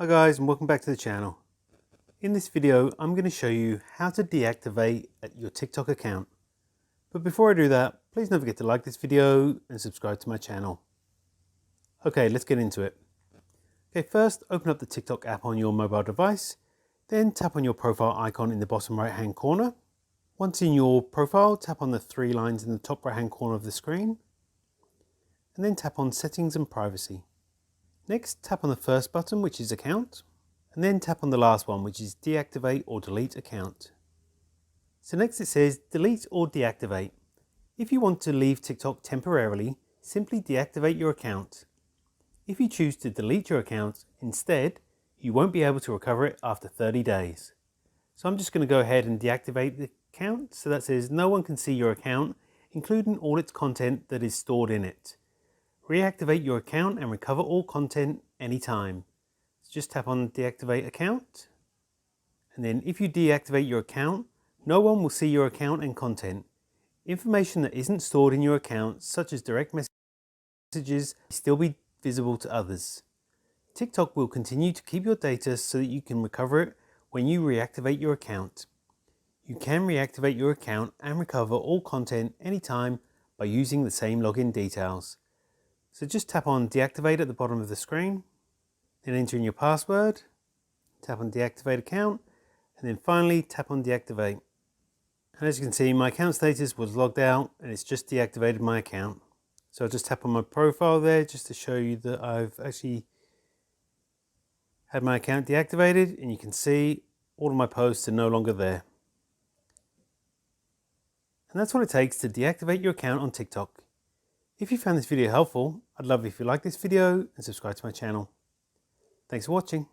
Hi guys, and welcome back to the channel. In this video I'm going to show you how to deactivate your TikTok account. But before I do that, please don't forget to like this video and subscribe to my channel. Okay, let's get into it. Okay, first open up the TikTok app on your mobile device, then tap on your profile icon in the bottom right hand corner. Once in your profile, tap on the three lines in the top right hand corner of the screen, and then tap on Settings and Privacy. Next, tap on the first button, which is Account, and then tap on the last one, which is Deactivate or Delete Account. So next it says Delete or Deactivate. If you want to leave TikTok temporarily, simply deactivate your account. If you choose to delete your account instead, you won't be able to recover it after 30 days. So I'm just going to go ahead and deactivate the account. So that says no one can see your account, including all its content that is stored in it. Reactivate your account and recover all content anytime. So just tap on Deactivate Account. And then if you deactivate your account, no one will see your account and content. Information that isn't stored in your account, such as direct messages, will still be visible to others. TikTok will continue to keep your data so that you can recover it when you reactivate your account. You can reactivate your account and recover all content anytime by using the same login details. So just tap on Deactivate at the bottom of the screen, then enter in your password, tap on Deactivate Account, and then finally tap on Deactivate. And as you can see, my account status was logged out and it's just deactivated my account. So I'll just tap on my profile there just to show you that I've actually had my account deactivated, and you can see all of my posts are no longer there. And that's what it takes to deactivate your account on TikTok. If you found this video helpful, I'd love it if you like this video and subscribe to my channel. Thanks for watching.